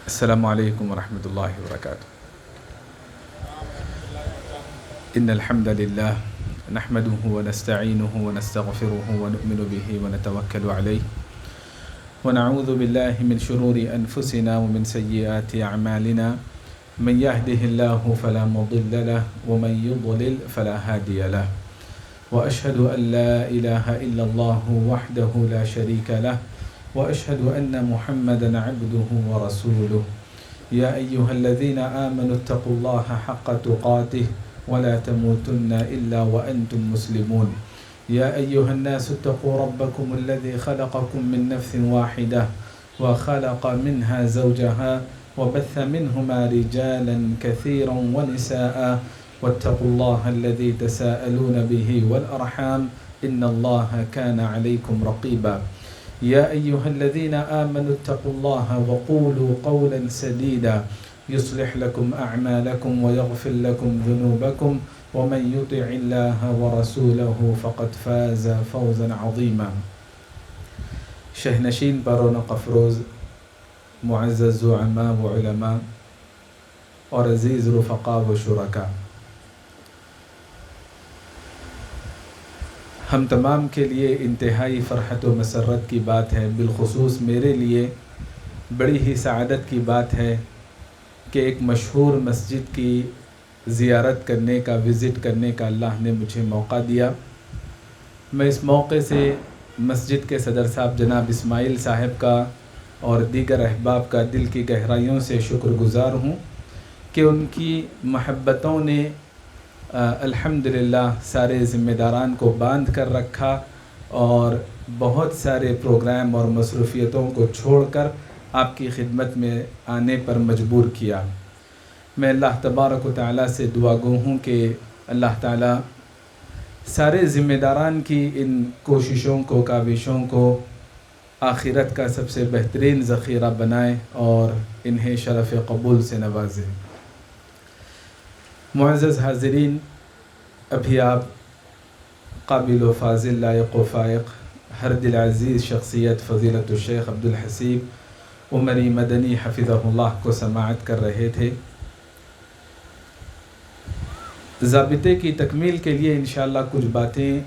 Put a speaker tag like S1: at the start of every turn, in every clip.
S1: السلام علیکم ورحمۃ اللہ وبرکاتہ. ان الحمد للہ نحمده ونستعینه ونستغفره ونؤمن به ونتوکل علیہ ونعوذ باللہ من شرور انفسنا ومن سیئات اعمالنا من يهده الله فلا مضل له ومن يضلل فلا هادي له واشهد ان لا اله الا الله وحده لا شريك له وأشهد أن محمدا عبده ورسوله. يا أيها الذين آمنوا اتقوا الله حق تقاته ولا تموتن إلا وأنتم مسلمون. يا أيها الناس اتقوا ربكم الذي خلقكم من نفس واحدة وخلق منها زوجها وبث منهما رجالا كثيرا ونساء واتقوا الله الذي تساءلون به والأرحام إن الله كان عليكم رقيبا. يا أيها الذين آمنوا اتقوا الله وقولوا قولا سديدا يصلح لكم أعمالكم ويغفر لكم ذنوبكم ومن يطع الله ورسوله فقد فاز فوزا عظيما. شہنشین پر رونق افروز معزز زعماء و علماء اور عزیز رفقاء و شرکاء، ہم تمام کے لیے انتہائی فرحت و مسرت کی بات ہے، بالخصوص میرے لیے بڑی ہی سعادت کی بات ہے کہ ایک مشہور مسجد کی زیارت کرنے کا، وزٹ کرنے کا اللہ نے مجھے موقع دیا. میں اس موقع سے مسجد کے صدر صاحب جناب اسماعیل صاحب کا اور دیگر احباب کا دل کی گہرائیوں سے شکر گزار ہوں کہ ان کی محبتوں نے الحمدللہ سارے ذمہ داران کو باندھ کر رکھا اور بہت سارے پروگرام اور مصروفیتوں کو چھوڑ کر آپ کی خدمت میں آنے پر مجبور کیا. میں اللہ تبارک و تعالیٰ سے دعا گو ہوں کہ اللہ تعالیٰ سارے ذمہ داران کی ان کوششوں کو، کاوشوں کو آخرت کا سب سے بہترین ذخیرہ بنائے اور انہیں شرف قبول سے نوازے. معزز حاضرین، ابھی آپ قابل و فاضل، لائق و فائق، ہر دل عزیز شخصیت فضیلت الشیخ عبدالحسیب عمری مدنی حفظہ اللہ کو سماعت کر رہے تھے. ضابطے کی تکمیل کے لیے انشاءاللہ کچھ باتیں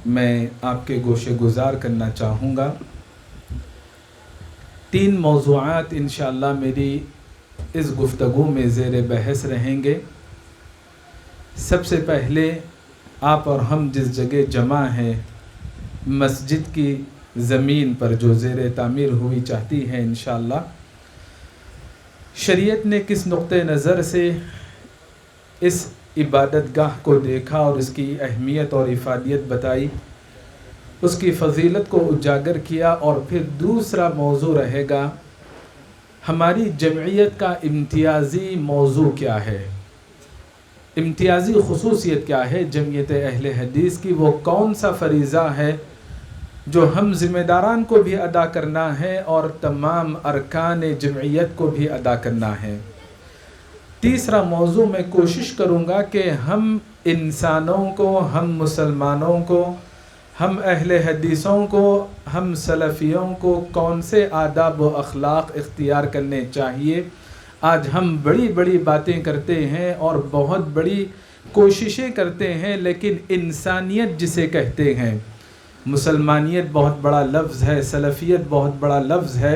S1: میں آپ کے گوشے گزار کرنا چاہوں گا. 3 موضوعات انشاءاللہ میری اس گفتگو میں زیر بحث رہیں گے. سب سے پہلے آپ اور ہم جس جگہ جمع ہیں، مسجد کی زمین پر جو زیر تعمیر ہوئی چاہتی ہے انشاءاللہ، شریعت نے کس نقطہ نظر سے اس عبادت گاہ کو دیکھا اور اس کی اہمیت اور افادیت بتائی، اس کی فضیلت کو اجاگر کیا. اور پھر دوسرا موضوع رہے گا ہماری جمعیت کا امتیازی موضوع کیا ہے، امتیازی خصوصیت کیا ہے جمعیت اہل حدیث کی، وہ کون سا فریضہ ہے جو ہم ذمہ داران کو بھی ادا کرنا ہے اور تمام ارکان جمعیت کو بھی ادا کرنا ہے. تیسرا موضوع میں کوشش کروں گا کہ ہم انسانوں کو، ہم مسلمانوں کو، ہم اہل حدیثوں کو، ہم سلفیوں کو کون سے آداب و اخلاق اختیار کرنے چاہیے. آج ہم بڑی بڑی باتیں کرتے ہیں اور بہت بڑی کوششیں کرتے ہیں، لیکن انسانیت جسے کہتے ہیں، مسلمانیت بہت بڑا لفظ ہے، سلفیت بہت بڑا لفظ ہے،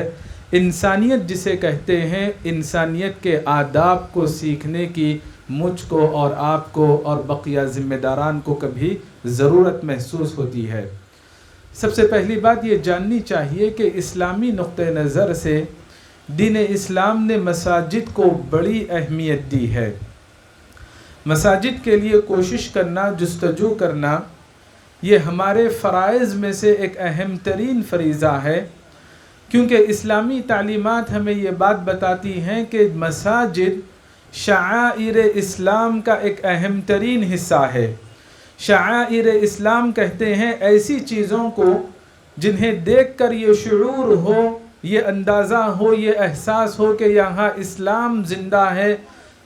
S1: انسانیت جسے کہتے ہیں، انسانیت کے آداب کو سیکھنے کی مجھ کو اور آپ کو اور بقیہ ذمہ داران کو کبھی ضرورت محسوس ہوتی ہے. سب سے پہلی بات یہ جاننی چاہیے کہ اسلامی نقطہ نظر سے دین اسلام نے مساجد کو بڑی اہمیت دی ہے. مساجد کے لیے کوشش کرنا، جستجو کرنا، یہ ہمارے فرائض میں سے ایک اہم ترین فریضہ ہے، کیونکہ اسلامی تعلیمات ہمیں یہ بات بتاتی ہیں کہ مساجد شعائر اسلام کا ایک اہم ترین حصہ ہے. شعائر اسلام کہتے ہیں ایسی چیزوں کو جنہیں دیکھ کر یہ شعور ہو، یہ اندازہ ہو، یہ احساس ہو کہ یہاں اسلام زندہ ہے،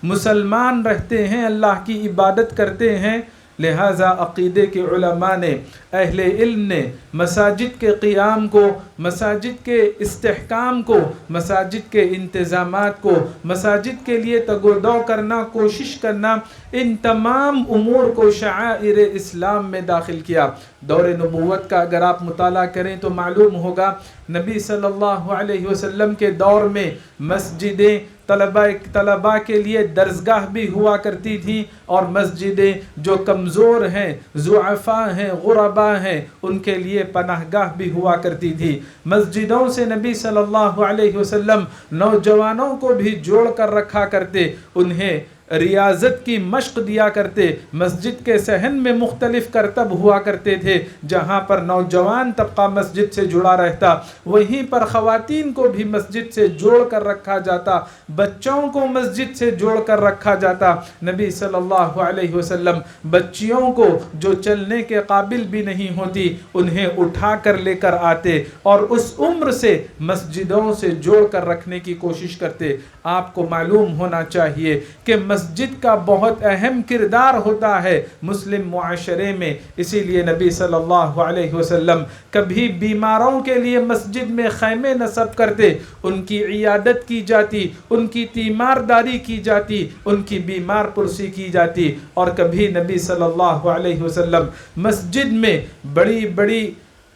S1: مسلمان رہتے ہیں، اللہ کی عبادت کرتے ہیں، لہٰذا عقیدے کے علماء نے، اہل علم نے مساجد کے قیام کو، مساجد کے استحکام کو، مساجد کے انتظامات کو، مساجد کے لیے تگ و دو کرنا، کوشش کرنا، ان تمام امور کو شعائر اسلام میں داخل کیا۔ دور نبوت کا اگر آپ مطالعہ کریں تو معلوم ہوگا نبی صلی اللہ علیہ وسلم کے دور میں مسجدیں طلباء کے لیے درسگاہ بھی ہوا کرتی تھی، اور مسجدیں جو کمزور ہیں، ضعفاء ہیں، غرباء ہیں، ان کے لیے پناہ گاہ بھی ہوا کرتی تھی۔ مسجدوں سے نبی صلی اللہ علیہ وسلم نوجوانوں کو بھی جوڑ کر رکھا کرتے، انہیں ریاضت کی مشق دیا کرتے۔ مسجد کے صحن میں مختلف کرتب ہوا کرتے تھے، جہاں پر نوجوان طبقہ مسجد سے جڑا رہتا، وہیں پر خواتین کو بھی مسجد سے جوڑ کر رکھا جاتا، بچوں کو مسجد سے جوڑ کر رکھا جاتا۔ نبی صلی اللہ علیہ وسلم بچیوں کو جو چلنے کے قابل بھی نہیں ہوتی، انہیں اٹھا کر لے کر آتے اور اس عمر سے مسجدوں سے جوڑ کر رکھنے کی کوشش کرتے۔ آپ کو معلوم ہونا چاہیے کہ مسجد کا بہت اہم کردار ہوتا ہے مسلم معاشرے میں، اسی لیے نبی صلی اللہ علیہ وسلم کبھی بیماروں کے لیے مسجد میں خیمے نصب کرتے، ان کی عیادت کی جاتی، ان کی تیمارداری کی جاتی، ان کی بیمار پرسی کی جاتی، اور کبھی نبی صلی اللہ علیہ وسلم مسجد میں بڑی بڑی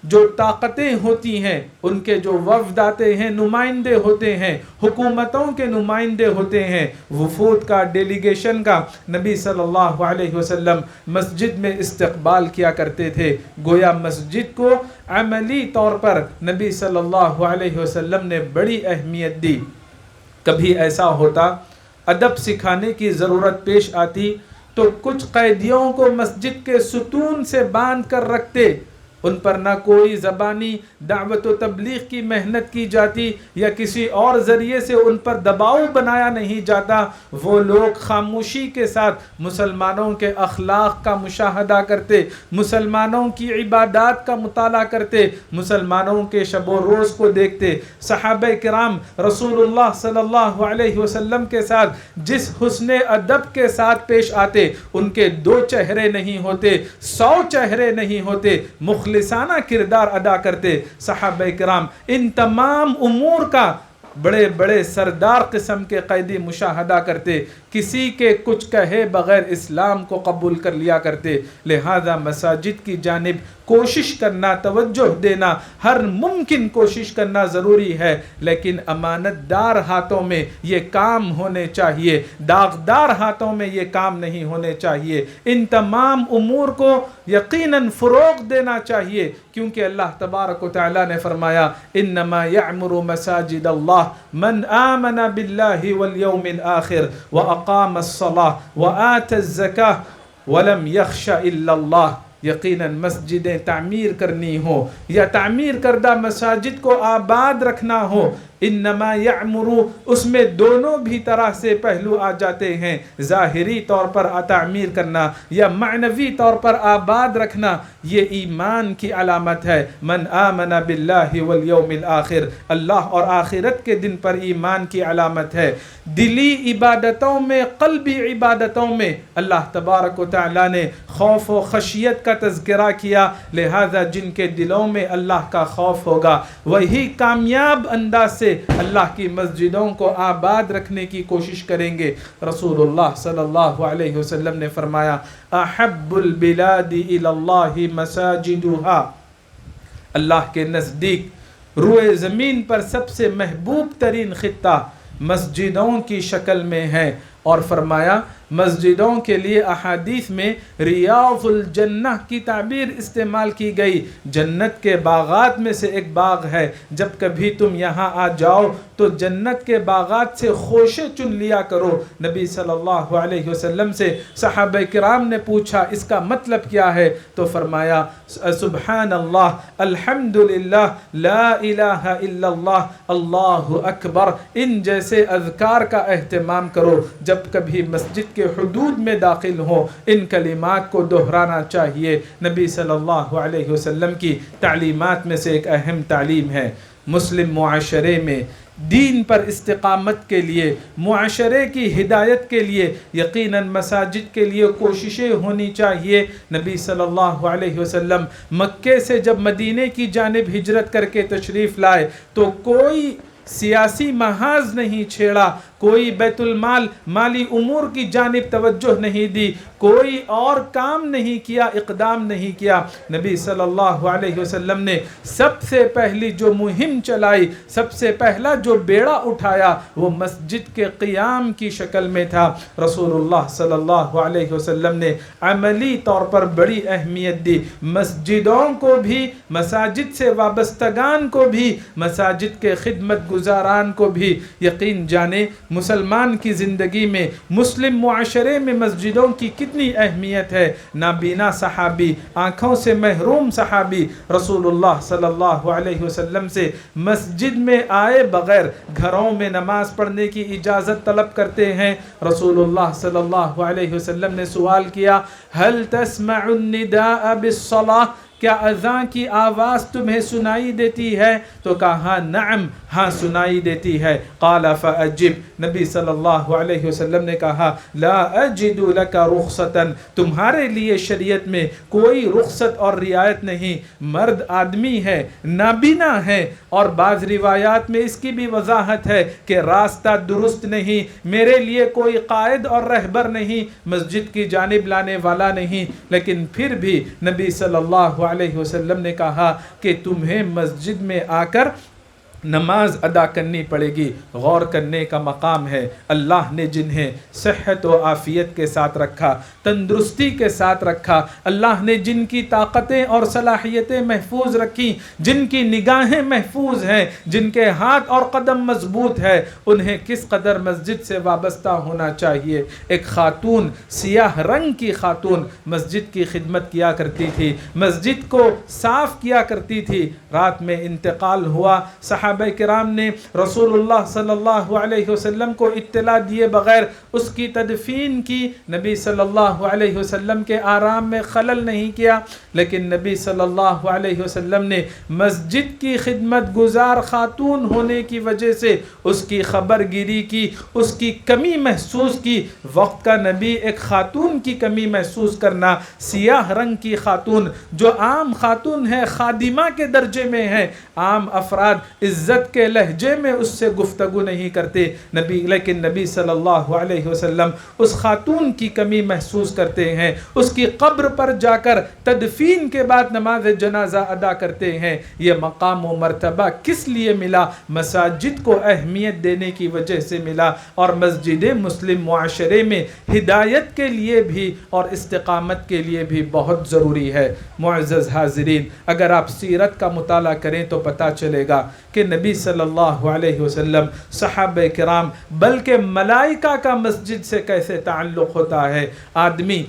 S1: جو طاقتیں ہوتی ہیں، ان کے جو وفد آتے ہیں، نمائندے ہوتے ہیں، حکومتوں کے نمائندے ہوتے ہیں، وفود کا، ڈیلیگیشن کا، نبی صلی اللہ علیہ وسلم مسجد میں استقبال کیا کرتے تھے۔ گویا مسجد کو عملی طور پر نبی صلی اللہ علیہ وسلم نے بڑی اہمیت دی۔ کبھی ایسا ہوتا، ادب سکھانے کی ضرورت پیش آتی تو کچھ قیدیوں کو مسجد کے ستون سے باندھ کر رکھتے، ان پر نہ کوئی زبانی دعوت و تبلیغ کی محنت کی جاتی یا کسی اور ذریعے سے ان پر دباؤ بنایا نہیں جاتا، وہ لوگ خاموشی کے ساتھ مسلمانوں کے اخلاق کا مشاہدہ کرتے، مسلمانوں کی عبادات کا مطالعہ کرتے، مسلمانوں کے شب و روز کو دیکھتے۔ صحابہ کرام رسول اللہ صلی اللہ علیہ وسلم کے ساتھ جس حسن ادب کے ساتھ پیش آتے، ان کے 2 چہرے نہیں ہوتے، 100 چہرے نہیں ہوتے، مخلصانہ کردار ادا کرتے۔ صحابہ کرام ان تمام امور کا بڑے بڑے سردار قسم کے قیدی مشاہدہ کرتے، کسی کے کچھ کہے بغیر اسلام کو قبول کر لیا کرتے۔ لہذا مساجد کی جانب کوشش کرنا، توجہ دینا، ہر ممکن کوشش کرنا ضروری ہے، لیکن امانت دار ہاتھوں میں یہ کام ہونے چاہیے، داغدار ہاتھوں میں یہ کام نہیں ہونے چاہیے۔ ان تمام امور کو یقیناً فروغ دینا چاہیے، کیونکہ اللہ تبارک و تعالیٰ نے فرمایا انما یعمر مساجد اللہ من آمن باللہ والیوم الآخر واقام الصلاة وآتى الزکاة ولم یخش الا اللہ۔ یقیناً مسجدیں تعمیر کرنی ہو یا تعمیر کردہ مساجد کو آباد رکھنا ہو، انما یعمرو اس میں دونوں بھی طرح سے پہلو آ جاتے ہیں، ظاہری طور پر تعمیر کرنا یا معنوی طور پر آباد رکھنا، یہ ایمان کی علامت ہے۔ من آمن باللہ والیوم الآخر، اللہ اور آخرت کے دن پر ایمان کی علامت ہے۔ دلی عبادتوں میں، قلبی عبادتوں میں اللہ تبارک و تعالیٰ نے خوف و خشیت کا تذکرہ کیا، لہذا جن کے دلوں میں اللہ کا خوف ہوگا وہی کامیاب انداز سے اللہ کی مسجدوں کو آباد رکھنے کی کوشش کریں گے۔ رسول اللہ صلی اللہ علیہ وسلم نے فرمایا احب البلاد الی اللہ مساجدها، اللہ کے نزدیک روئے زمین پر سب سے محبوب ترین خطہ مسجدوں کی شکل میں ہے، اور فرمایا مسجدوں کے لیے احادیث میں ریاض الجنہ کی تعبیر استعمال کی گئی، جنت کے باغات میں سے ایک باغ ہے، جب کبھی تم یہاں آ جاؤ تو جنت کے باغات سے خوشے چن لیا کرو۔ نبی صلی اللہ علیہ وسلم سے صحابہ کرام نے پوچھا اس کا مطلب کیا ہے، تو فرمایا سبحان اللہ، الحمدللہ، لا الہ الا اللہ، اللہ اکبر، ان جیسے اذکار کا اہتمام کرو۔ جب کبھی مسجد کے حدود میں داخل ہو ان کلمات کو دہرانا چاہیے۔ نبی صلی اللہ علیہ وسلم کی تعلیمات میں سے ایک اہم تعلیم ہے، مسلم معاشرے میں دین پر استقامت کے لیے، معاشرے کی ہدایت کے لیے یقیناً مساجد کے لیے کوششیں ہونی چاہیے۔ نبی صلی اللہ علیہ وسلم مکے سے جب مدینے کی جانب ہجرت کر کے تشریف لائے تو کوئی سیاسی محاذ نہیں چھیڑا، کوئی بیت المال مالی امور کی جانب توجہ نہیں دی، کوئی اور کام نہیں کیا، اقدام نہیں کیا۔ نبی صلی اللہ علیہ وسلم نے سب سے پہلی جو مہم چلائی، سب سے پہلا جو بیڑا اٹھایا وہ مسجد کے قیام کی شکل میں تھا۔ رسول اللہ صلی اللہ علیہ وسلم نے عملی طور پر بڑی اہمیت دی، مسجدوں کو بھی، مساجد سے وابستگان کو بھی، مساجد کے خدمت گزاران کو بھی۔ یقین جانے مسلمان کی زندگی میں، مسلم معاشرے میں مسجدوں کی کتنی اہمیت ہے۔ نابینا صحابی، آنکھوں سے محروم صحابی رسول اللہ صلی اللہ علیہ وسلم سے مسجد میں آئے بغیر گھروں میں نماز پڑھنے کی اجازت طلب کرتے ہیں۔ رسول اللہ صلی اللہ علیہ وسلم نے سوال کیا، هل تسمع النداء بالصلاة؟ کیا اذان کی آواز تمہیں سنائی دیتی ہے؟ تو کہا نعم، ہاں سنائی دیتی ہے۔ قال فاجب، نبی صلی اللہ علیہ وسلم نے کہا لا اجد لک رخصتا، تمہارے لیے شریعت میں کوئی رخصت اور رعایت نہیں۔ مرد آدمی ہے، نابینا ہے، اور بعض روایات میں اس کی بھی وضاحت ہے کہ راستہ درست نہیں، میرے لیے کوئی قائد اور رہبر نہیں، مسجد کی جانب لانے والا نہیں، لیکن پھر بھی نبی صلی اللہ علیہ وسلم نے کہا کہ تمہیں مسجد میں آ کر نماز ادا کرنی پڑے گی۔ غور کرنے کا مقام ہے، اللہ نے جنہیں صحت و عافیت کے ساتھ رکھا، تندرستی کے ساتھ رکھا، اللہ نے جن کی طاقتیں اور صلاحیتیں محفوظ رکھی، جن کی نگاہیں محفوظ ہیں، جن کے ہاتھ اور قدم مضبوط ہے، انہیں کس قدر مسجد سے وابستہ ہونا چاہیے۔ ایک خاتون، سیاہ رنگ کی خاتون مسجد کی خدمت کیا کرتی تھی، مسجد کو صاف کیا کرتی تھی۔ رات میں انتقال ہوا، صحابہ کرام نے رسول اللہ صلی اللہ علیہ وسلم کو اطلاع دیے بغیر اس کی تدفین کی۔ نبی صلی اللہ علیہ وسلم کے آرام میں خلل نہیں کیا، لیکن نبی صلی اللہ علیہ وسلم نے مسجد کی خدمت گزار خاتون ہونے کی وجہ سے اس کی خبر گیری کی، اس کی کمی محسوس کی۔ وقت کا نبی ایک خاتون کی کمی محسوس کرنا، سیاہ رنگ کی خاتون جو عام خاتون ہے، خادمہ کے درجے میں ہے، عام افراد عزت کے لہجے میں اس سے گفتگو نہیں کرتے لیکن نبی صلی اللہ علیہ وسلم اس خاتون کی کمی محسوس کرتے ہیں، اس کی قبر پر جا کر تدفین کے بعد نماز جنازہ ادا کرتے ہیں۔ یہ مقام و مرتبہ کس لیے ملا؟ مساجد کو اہمیت دینے کی وجہ سے ملا، اور مسجد مسلم معاشرے میں ہدایت کے لیے بھی اور استقامت کے لیے بھی بہت ضروری ہے۔ معزز حاضرین، اگر آپ سیرت کا مطالعہ کریں تو پتہ چلے گا کہ نبی صلی اللہ علیہ وسلم، صحابہ کرام، بلکہ ملائکہ کا مسجد سے کیسے تعلق ہوتا ہے۔ آدمی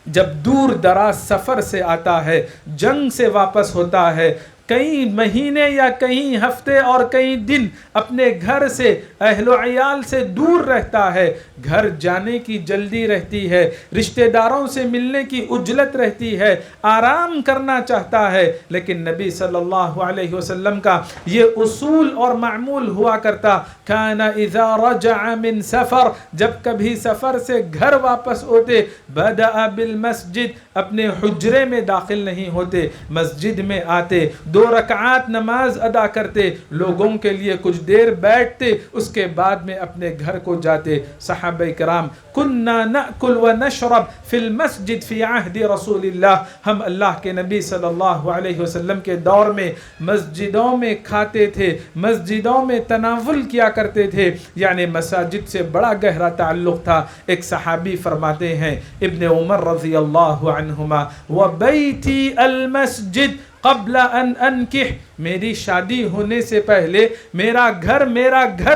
S1: جب دور دراز سفر سے آتا ہے، جنگ سے واپس ہوتا ہے، کئی مہینے یا کئی ہفتے اور کئی دن اپنے گھر سے، اہل و عیال سے دور رہتا ہے، گھر جانے کی جلدی رہتی ہے، رشتہ داروں سے ملنے کی عجلت رہتی ہے، آرام کرنا چاہتا ہے، لیکن نبی صلی اللہ علیہ وسلم کا یہ اصول اور معمول ہوا کرتا، کان اذا رجع من سفر، جب کبھی سفر سے گھر واپس ہوتے، بدأ بالمسجد، اپنے حجرے میں داخل نہیں ہوتے، مسجد میں آتے، 2 رکعات نماز ادا کرتے، لوگوں کے لیے کچھ دیر بیٹھتے، اس کے بعد میں اپنے گھر کو جاتے۔ صحابہ کرام، کننا نأکل و نشرب فی المسجد فی عہد رسول اللہ، ہم اللہ کے نبی صلی اللہ علیہ وسلم کے دور میں مسجدوں میں کھاتے تھے، مسجدوں میں تناول کیا کرتے تھے، یعنی مساجد سے بڑا گہرا تعلق تھا۔ ایک صحابی فرماتے ہیں، ابن عمر رضی اللہ عنہما، وَبَيْتِي الْمَسْجِدِ قبل ان انکح، میری شادی ہونے سے پہلے میرا گھر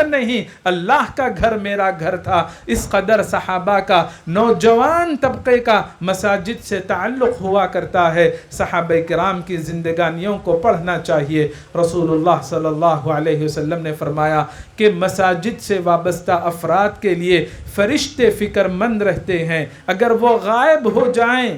S1: نہیں، اللہ کا گھر میرا گھر تھا۔ اس قدر صحابہ کا، نوجوان طبقے کا مساجد سے تعلق ہوا کرتا ہے۔ صحابہ کرام کی زندگانیوں کو پڑھنا چاہیے۔ رسول اللہ صلی اللہ علیہ وسلم نے فرمایا کہ مساجد سے وابستہ افراد کے لیے فرشتے فکر مند رہتے ہیں، اگر وہ غائب ہو جائیں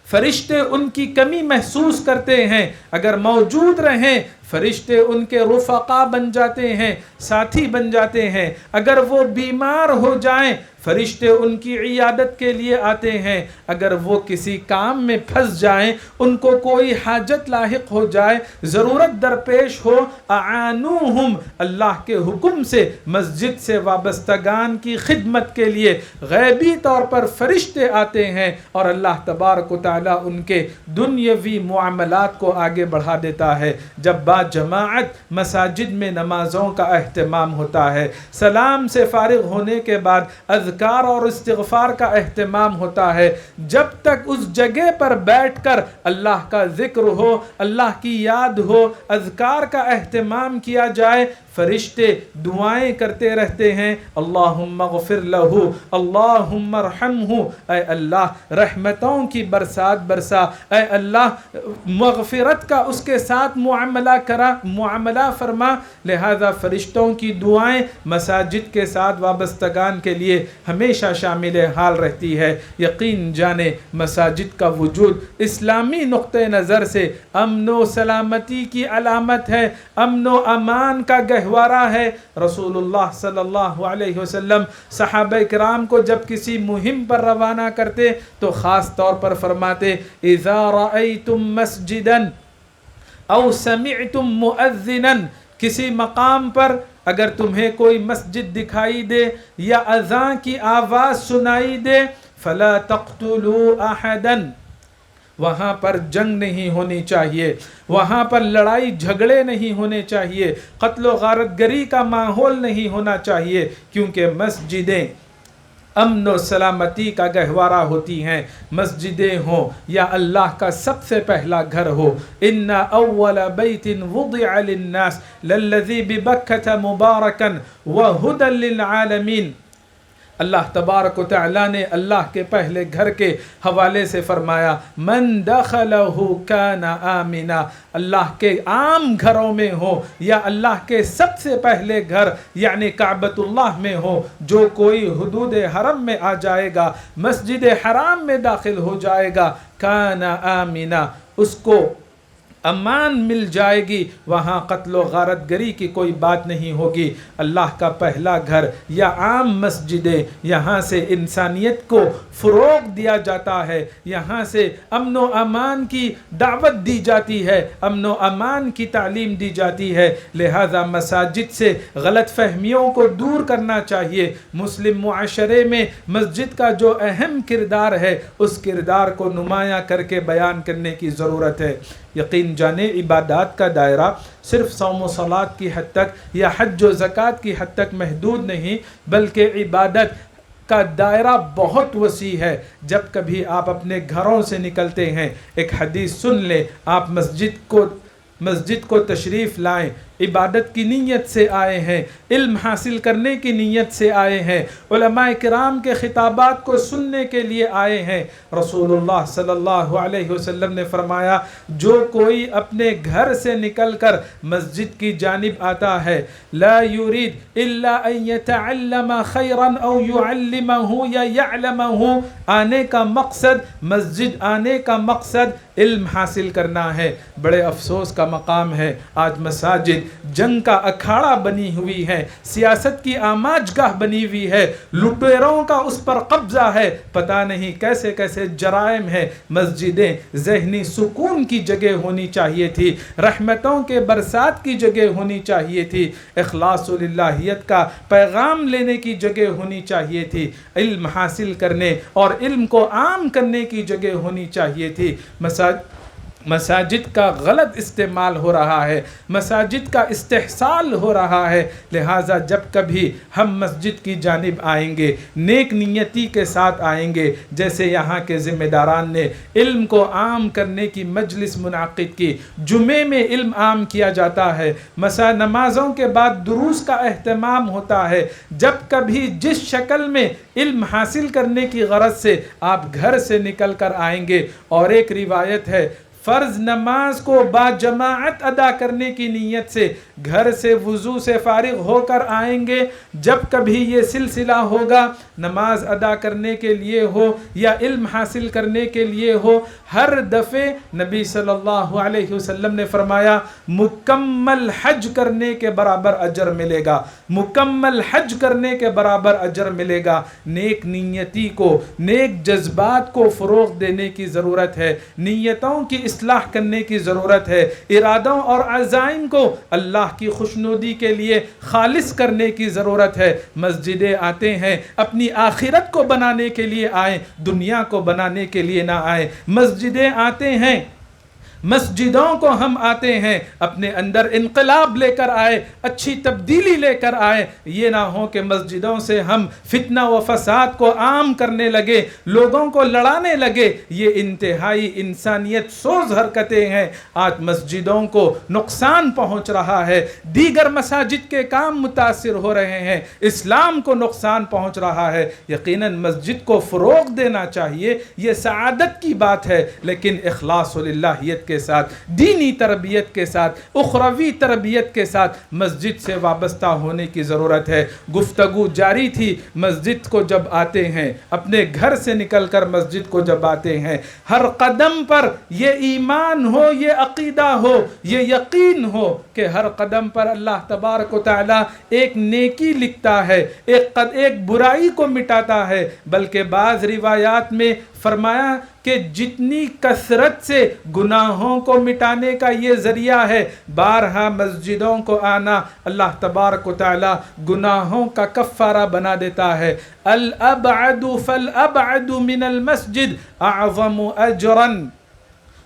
S1: فرشتے ان کی کمی محسوس کرتے ہیں، اگر موجود رہیں فرشتے ان کے رفقا بن جاتے ہیں، ساتھی بن جاتے ہیں۔ اگر وہ بیمار ہو جائیں فرشتے ان کی عیادت کے لیے آتے ہیں، اگر وہ کسی کام میں پھنس جائیں، ان کو کوئی حاجت لاحق ہو جائے، ضرورت درپیش ہو، اعانوہم، اللہ کے حکم سے مسجد سے وابستگان کی خدمت کے لیے غیبی طور پر فرشتے آتے ہیں، اور اللہ تبارک و تعالیٰ ان کے دنیاوی معاملات کو آگے بڑھا دیتا ہے۔ جب با جماعت مساجد میں نمازوں کا اہتمام ہوتا ہے، سلام سے فارغ ہونے کے بعد اذکار اور استغفار کا اہتمام ہوتا ہے، جب تک اس جگہ پر بیٹھ کر اللہ کا ذکر ہو، اللہ کی یاد ہو، اذکار کا اہتمام کیا جائے، فرشتے دعائیں کرتے رہتے ہیں، اللہم اغفر لہو، اللہم ارحمہ، اے اللہ رحمتوں کی برسات برسا، اے اللہ مغفرت کا اس کے ساتھ معاملہ فرما۔ لہذا فرشتوں کی دعائیں مساجد کے ساتھ وابستگان کے لیے ہمیشہ شامل حال رہتی ہے۔ یقین جانے مساجد کا وجود اسلامی نقطہ نظر سے امن و سلامتی کی علامت ہے، امن و امان کا گہوارہ ہے۔ رسول اللہ صلی اللہ علیہ وسلم صحابہ کرام کو جب کسی مہم پر روانہ کرتے تو خاص طور پر فرماتے اذا رأیتم مسجدا او سمعتم مؤذنا، کسی مقام پر اگر تمہیں کوئی مسجد دکھائی دے یا اذان کی آواز سنائی دے فلا تقتلوا احدا، وہاں پر جنگ نہیں ہونی چاہیے، وہاں پر لڑائی جھگڑے نہیں ہونے چاہیے، قتل و غارت گری کا ماحول نہیں ہونا چاہیے، کیونکہ مسجدیں امن و سلامتی کا گہوارہ ہوتی ہیں۔ مسجدیں ہوں یا اللہ کا سب سے پہلا گھر ہو، ان اول بیت وضع للناس للذی ببکۃ مبارکا وہدی للعالمین۔ اللہ تبارک و تعالیٰ نے اللہ کے پہلے گھر کے حوالے سے فرمایا من دخلہ کان آمنا، اللہ کے عام گھروں میں ہو یا اللہ کے سب سے پہلے گھر یعنی کعبۃ اللہ میں ہو، جو کوئی حدود حرم میں آ جائے گا، مسجد حرام میں داخل ہو جائے گا، کان آمنا، اس کو امان مل جائے گی، وہاں قتل و غارت گری کی کوئی بات نہیں ہوگی۔ اللہ کا پہلا گھر یا عام مسجدیں، یہاں سے انسانیت کو فروغ دیا جاتا ہے، یہاں سے امن و امان کی دعوت دی جاتی ہے، امن و امان کی تعلیم دی جاتی ہے۔ لہذا مساجد سے غلط فہمیوں کو دور کرنا چاہیے۔ مسلم معاشرے میں مسجد کا جو اہم کردار ہے اس کردار کو نمایاں کر کے بیان کرنے کی ضرورت ہے۔ یقین جانے عبادات کا دائرہ صرف صوم و صلات کی حد تک یا حج و زکوٰۃ کی حد تک محدود نہیں، بلکہ عبادت کا دائرہ بہت وسیع ہے۔ جب کبھی آپ اپنے گھروں سے نکلتے ہیں ایک حدیث سن لیں، آپ مسجد کو تشریف لائیں، عبادت کی نیت سے آئے ہیں، علم حاصل کرنے کی نیت سے آئے ہیں، علماء کرام کے خطابات کو سننے کے لیے آئے ہیں۔ رسول اللہ صلی اللہ علیہ وسلم نے فرمایا جو کوئی اپنے گھر سے نکل کر مسجد کی جانب آتا ہے لا یرید الا ان یتعلم خیرا او یعلمہ یا یعلمہ، آنے کا مقصد مسجد آنے کا مقصد علم حاصل کرنا ہے۔ بڑے افسوس کا مقام ہے آج مساجد جنگ کا اکھاڑا بنی ہوئی ہے، سیاست کی آماج گاہ بنی ہوئی ہے، لٹیروں کا اس پر قبضہ ہے، پتہ نہیں کیسے کیسے جرائم ہے۔ مسجدیں ذہنی سکون کی جگہ ہونی چاہیے تھی، رحمتوں کے برسات کی جگہ ہونی چاہیے تھی، اخلاص و للہیت کا پیغام لینے کی جگہ ہونی چاہیے تھی، علم حاصل کرنے اور علم کو عام کرنے کی جگہ ہونی چاہیے تھی۔ مساجد کا غلط استعمال ہو رہا ہے، مساجد کا استحصال ہو رہا ہے۔ لہٰذا جب کبھی ہم مسجد کی جانب آئیں گے نیک نیتی کے ساتھ آئیں گے، جیسے یہاں کے ذمہ داران نے علم کو عام کرنے کی مجلس منعقد کی، جمعے میں علم عام کیا جاتا ہے، نمازوں کے بعد دروس کا اہتمام ہوتا ہے۔ جب کبھی جس شکل میں علم حاصل کرنے کی غرض سے آپ گھر سے نکل کر آئیں گے، اور ایک روایت ہے فرض نماز کو باجماعت ادا کرنے کی نیت سے گھر سے وضو سے فارغ ہو کر آئیں گے. جب کبھی یہ سلسلہ ہوگا نماز ادا کرنے کے لیے ہو یا علم حاصل کرنے کے لیے ہو، ہر دفعے نبی صلی اللہ علیہ وسلم نے فرمایا مکمل حج کرنے کے برابر اجر ملے گا، مکمل حج کرنے کے برابر اجر ملے گا. نیک نیتی کو، نیک جذبات کو فروغ دینے کی ضرورت ہے، نیتوں کی اصلاح کرنے کی ضرورت ہے، ارادوں اور عزائم کو اللہ کی خوشنودی کے لیے خالص کرنے کی ضرورت ہے. مسجدیں آتے ہیں اپنی آخرت کو بنانے کے لیے آئیں، دنیا کو بنانے کے لیے نہ آئیں. مسجدیں آتے ہیں، مسجدوں کو ہم آتے ہیں اپنے اندر انقلاب لے کر آئے، اچھی تبدیلی لے کر آئے. یہ نہ ہو کہ مسجدوں سے ہم فتنہ و فساد کو عام کرنے لگے، لوگوں کو لڑانے لگے. یہ انتہائی انسانیت سوز حرکتیں ہیں. آج مسجدوں کو نقصان پہنچ رہا ہے، دیگر مساجد کے کام متاثر ہو رہے ہیں، اسلام کو نقصان پہنچ رہا ہے. یقیناً مسجد کو فروغ دینا چاہیے، یہ سعادت کی بات ہے، لیکن اخلاص للہیت کے ساتھ، دینی تربیت کے ساتھ، اخروی تربیت کے ساتھ مسجد سے وابستہ ہونے کی ضرورت ہے. گفتگو جاری تھی. مسجد کو جب آتے ہیں، اپنے گھر سے نکل کر مسجد کو جب آتے ہیں، ہر قدم پر یہ ایمان ہو، یہ عقیدہ ہو، یہ یقین ہو کہ ہر قدم پر اللہ تبارک و تعالی ایک نیکی لکھتا ہے، ایک برائی کو مٹاتا ہے. بلکہ بعض روایات میں فرمایا کہ جتنی کثرت سے گناہوں کو مٹانے کا یہ ذریعہ ہے، بارہا مسجدوں کو آنا اللہ تبارک و تعالی گناہوں کا کفارہ بنا دیتا ہے. الابعد فالابعد من المسجد اعظم اجرا.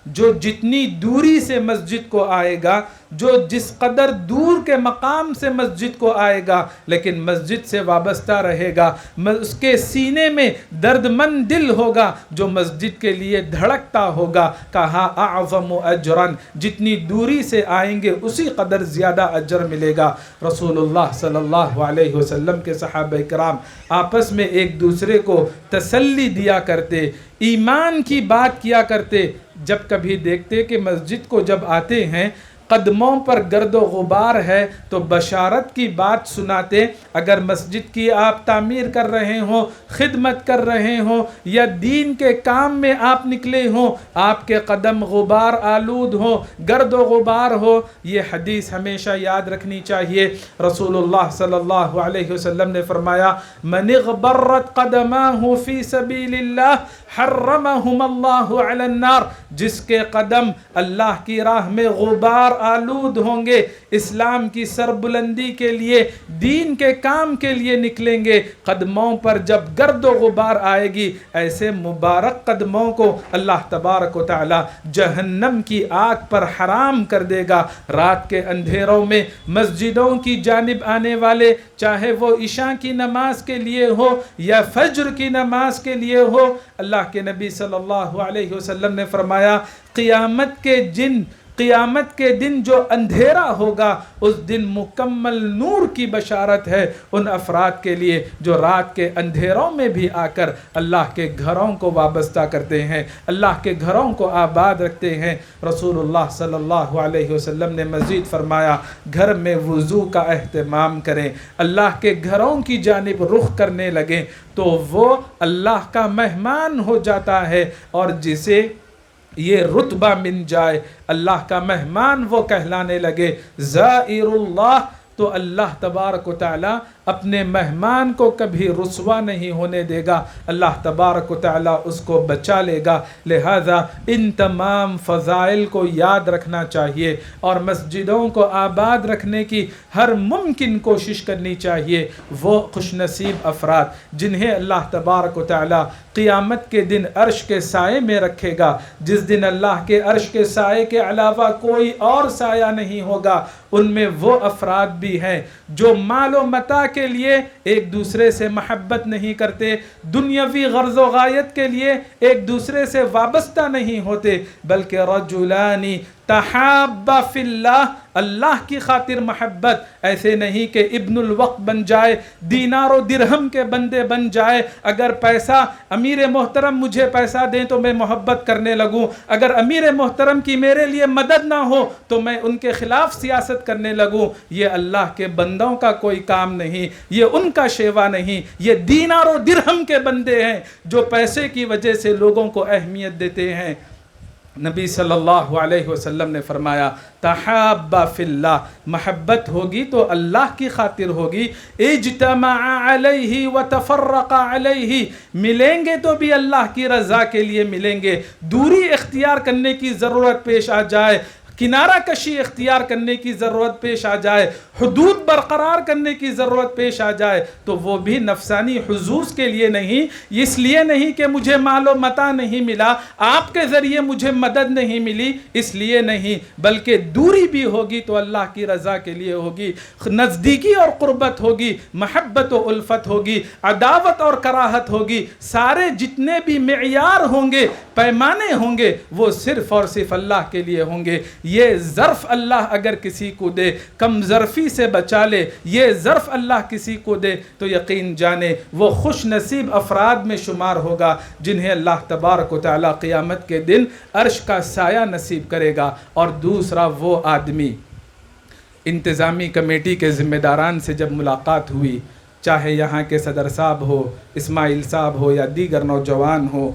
S1: جو جتنی دوری سے مسجد کو آئے گا، جو جس قدر دور کے مقام سے مسجد کو آئے گا لیکن مسجد سے وابستہ رہے گا، اس کے سینے میں درد مند دل ہوگا جو مسجد کے لیے دھڑکتا ہوگا. کہا اعظم اجرا، جتنی دوری سے آئیں گے اسی قدر زیادہ اجر ملے گا. رسول اللہ صلی اللہ علیہ وسلم کے صحابہ کرام آپس میں ایک دوسرے کو تسلی دیا کرتے، ایمان کی بات کیا کرتے. جب کبھی دیکھتے کہ مسجد کو جب آتے ہیں قدموں پر گرد و غبار ہے تو بشارت کی بات سناتے. اگر مسجد کی آپ تعمیر کر رہے ہوں، خدمت کر رہے ہوں یا دین کے کام میں آپ نکلے ہوں، آپ کے قدم غبار آلود ہو، گرد و غبار ہو، یہ حدیث ہمیشہ یاد رکھنی چاہیے. رسول اللہ صلی اللہ علیہ وسلم نے فرمایا من اغبرت قدماہ فی سبیل اللہ حرمہم اللہ علی النار. جس کے قدم اللہ کی راہ میں غبار آلود ہوں گے، اسلام کی سربلندی کے لیے، دین کے کام کے لیے نکلیں گے، قدموں پر جب گرد و غبار آئے گی، ایسے مبارک قدموں کو اللہ تبارک و تعالی جہنم کی آگ پر حرام کر دے گا. رات کے اندھیروں میں مسجدوں کی جانب آنے والے، چاہے وہ عشاء کی نماز کے لیے ہو یا فجر کی نماز کے لیے ہو، اللہ کے نبی صلی اللہ علیہ وسلم نے فرمایا قیامت کے دن جو اندھیرا ہوگا اس دن مکمل نور کی بشارت ہے ان افراد کے لیے جو رات کے اندھیروں میں بھی آ کر اللہ کے گھروں کو وابستہ کرتے ہیں، اللہ کے گھروں کو آباد رکھتے ہیں. رسول اللہ صلی اللہ علیہ وسلم نے مزید فرمایا گھر میں وضو کا اہتمام کریں، اللہ کے گھروں کی جانب رخ کرنے لگیں تو وہ اللہ کا مہمان ہو جاتا ہے. اور جسے یہ رتبہ مل جائے اللہ کا مہمان وہ کہلانے لگے زائر اللہ، تو اللہ تبارک و تعالی اپنے مہمان کو کبھی رسوا نہیں ہونے دے گا، اللہ تبارک و تعالی اس کو بچا لے گا. لہذا ان تمام فضائل کو یاد رکھنا چاہیے اور مسجدوں کو آباد رکھنے کی ہر ممکن کوشش کرنی چاہیے. وہ خوش نصیب افراد جنہیں اللہ تبارک و تعالی قیامت کے دن عرش کے سائے میں رکھے گا، جس دن اللہ کے عرش کے سائے کے علاوہ کوئی اور سایہ نہیں ہوگا، ان میں وہ افراد بھی ہیں جو مال و متاع کے لیے ایک دوسرے سے محبت نہیں کرتے، دنیاوی غرض و غایت کے لیے ایک دوسرے سے وابستہ نہیں ہوتے، بلکہ رجلان تحابا فی اللہ اللہ کی خاطر محبت، ایسے نہیں کہ ابن الوقت بن جائے، دینار و درہم کے بندے بن جائے۔ اگر پیسہ امیر محترم مجھے پیسہ دیں تو میں محبت کرنے لگوں، اگر امیر محترم کی میرے لیے مدد نہ ہو تو میں ان کے خلاف سیاست کرنے لگوں۔ یہ اللہ کے بندوں کا کوئی کام نہیں، یہ ان کا شیوا نہیں، یہ دینار و درہم کے بندے ہیں جو پیسے کی وجہ سے لوگوں کو اہمیت دیتے ہیں۔ نبی صلی اللہ علیہ وسلم نے فرمایا تحابا فی اللہ، محبت ہوگی تو اللہ کی خاطر ہوگی۔ اجتمع علیہ وتفرق علیہ، ملیں گے تو بھی اللہ کی رضا کے لیے ملیں گے۔ دوری اختیار کرنے کی ضرورت پیش آ جائے، کنارہ کشی اختیار کرنے کی ضرورت پیش آ جائے، حدود برقرار کرنے کی ضرورت پیش آ جائے تو وہ بھی نفسانی حظوظ کے لیے نہیں، اس لیے نہیں کہ مجھے مال و متاع نہیں ملا، آپ کے ذریعے مجھے مدد نہیں ملی، اس لیے نہیں، بلکہ دوری بھی ہوگی تو اللہ کی رضا کے لیے ہوگی، نزدیکی اور قربت ہوگی، محبت و الفت ہوگی، عداوت اور کراہت ہوگی، سارے جتنے بھی معیار ہوں گے، پیمانے ہوں گے، وہ صرف اور صرف اللہ کے لیے ہوں گے۔ یہ ظرف اللہ اگر کسی کو دے، کم ظرفی سے بچا لے، یہ ظرف اللہ کسی کو دے تو یقین جانے وہ خوش نصیب افراد میں شمار ہوگا جنہیں اللہ تبارک و تعالی قیامت کے دن عرش کا سایہ نصیب کرے گا۔ اور دوسرا وہ آدمی، انتظامی کمیٹی کے ذمہ داران سے جب ملاقات ہوئی، چاہے یہاں کے صدر صاحب ہو، اسماعیل صاحب ہو یا دیگر نوجوان ہو،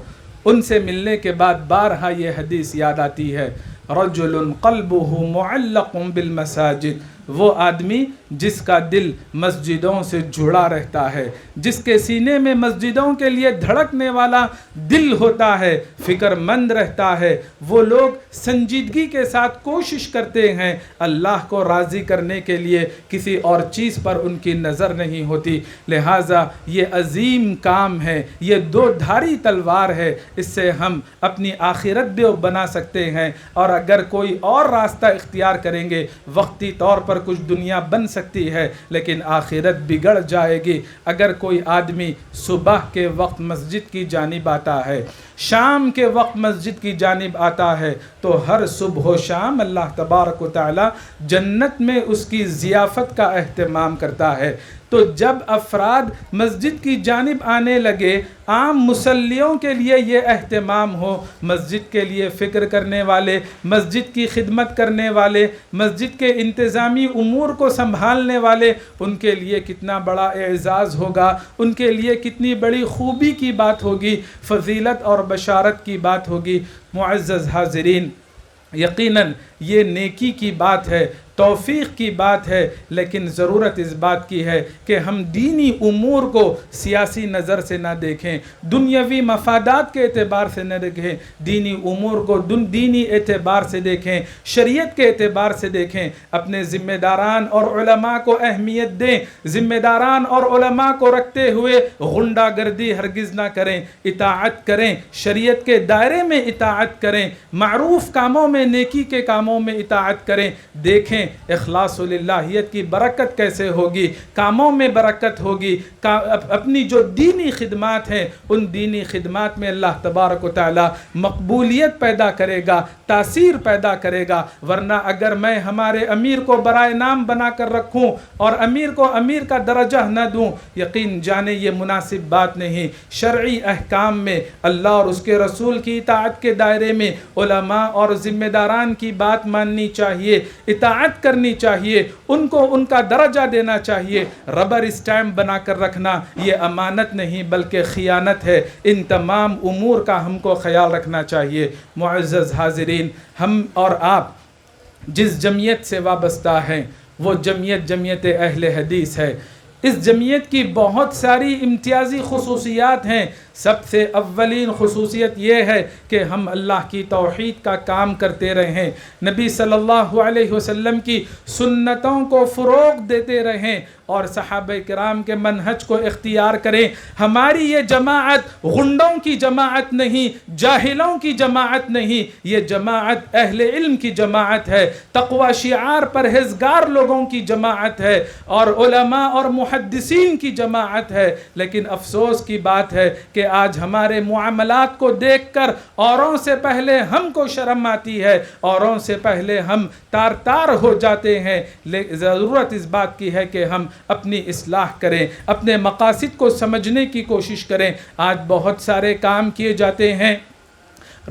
S1: ان سے ملنے کے بعد بارہا یہ حدیث یاد آتی ہے، رجل قلبه معلق بالمساجد، وہ آدمی جس کا دل مسجدوں سے جڑا رہتا ہے، جس کے سینے میں مسجدوں کے لیے دھڑکنے والا دل ہوتا ہے، فکر مند رہتا ہے، وہ لوگ سنجیدگی کے ساتھ کوشش کرتے ہیں، اللہ کو راضی کرنے کے لیے کسی اور چیز پر ان کی نظر نہیں ہوتی۔ لہٰذا یہ عظیم کام ہے، یہ دو دھاری تلوار ہے، اس سے ہم اپنی آخرت بھی بنا سکتے ہیں، اور اگر کوئی اور راستہ اختیار کریں گے وقتی طور پر کچھ دنیا بن سکتی ہے لیکن آخرت بگڑ جائے گی۔ اگر کوئی آدمی صبح کے وقت مسجد کی جانب آتا ہے، شام کے وقت مسجد کی جانب آتا ہے، تو ہر صبح و شام اللہ تبارک و تعالی جنت میں اس کی ضیافت کا اہتمام کرتا ہے۔ تو جب افراد مسجد کی جانب آنے لگے، عام مصلیوں کے لیے یہ اہتمام ہو، مسجد کے لیے فکر کرنے والے، مسجد کی خدمت کرنے والے، مسجد کے انتظامی امور کو سنبھالنے والے، ان کے لیے کتنا بڑا اعزاز ہوگا، ان کے لیے کتنی بڑی خوبی کی بات ہوگی، فضیلت اور بشارت کی بات ہوگی۔ معزز حاضرین، یقیناً یہ نیکی کی بات ہے، توفیق کی بات ہے، لیکن ضرورت اس بات کی ہے کہ ہم دینی امور کو سیاسی نظر سے نہ دیکھیں، دنیاوی مفادات کے اعتبار سے نہ دیکھیں، دینی امور کو دینی اعتبار سے دیکھیں، شریعت کے اعتبار سے دیکھیں، اپنے ذمہ داران اور علماء کو اہمیت دیں، ذمہ داران اور علماء کو رکھتے ہوئے غنڈہ گردی ہرگز نہ کریں، اطاعت کریں، شریعت کے دائرے میں اطاعت کریں، معروف کاموں میں، نیکی کے کاموں میں اطاعت کریں۔ دیکھیں اخلاص و للہیت کی برکت کیسے ہوگی، کاموں میں برکت ہوگی، اپنی جو دینی خدمات ہیں ان دینی خدمات میں اللہ تبارک و تعالی مقبولیت پیدا کرے گا، تاثیر پیدا کرے گا۔ ورنہ اگر میں ہمارے امیر کو برائے نام بنا کر رکھوں اور امیر کو امیر کا درجہ نہ دوں، یقین جانے یہ مناسب بات نہیں۔ شرعی احکام میں اللہ اور اس کے رسول کی اطاعت کے دائرے میں علماء اور ذمہ داران کی بات ماننی چاہیے، اطاعت کرنی چاہیے، ان کو ان کا درجہ دینا چاہیے۔ ربر اسٹیمپ بنا کر رکھنا یہ امانت نہیں بلکہ خیانت ہے۔ ان تمام امور کا ہم کو خیال رکھنا چاہیے۔ معزز حاضرین، ہم اور آپ جس جمعیت سے وابستہ ہیں وہ جمعیت اہل حدیث ہے۔ اس جمعیت کی بہت ساری امتیازی خصوصیات ہیں۔ سب سے اولین خصوصیت یہ ہے کہ ہم اللہ کی توحید کا کام کرتے رہیں، نبی صلی اللہ علیہ وسلم کی سنتوں کو فروغ دیتے رہیں اور صحابہ کرام کے منہج کو اختیار کریں۔ ہماری یہ جماعت غنڈوں کی جماعت نہیں، جاہلوں کی جماعت نہیں، یہ جماعت اہل علم کی جماعت ہے، تقوی شعار پرہیزگار لوگوں کی جماعت ہے اور علماء اور محدثین کی جماعت ہے۔ لیکن افسوس کی بات ہے کہ کہ آج ہمارے معاملات کو دیکھ کر اوروں سے پہلے ہم کو شرم آتی ہے، اوروں سے پہلے ہم تار تار ہو جاتے ہیں. ضرورت اس بات کی ہے کہ ہم اپنی اصلاح کریں، اپنے مقاصد کو سمجھنے کی کوشش کریں. آج بہت سارے کام کیے جاتے ہیں،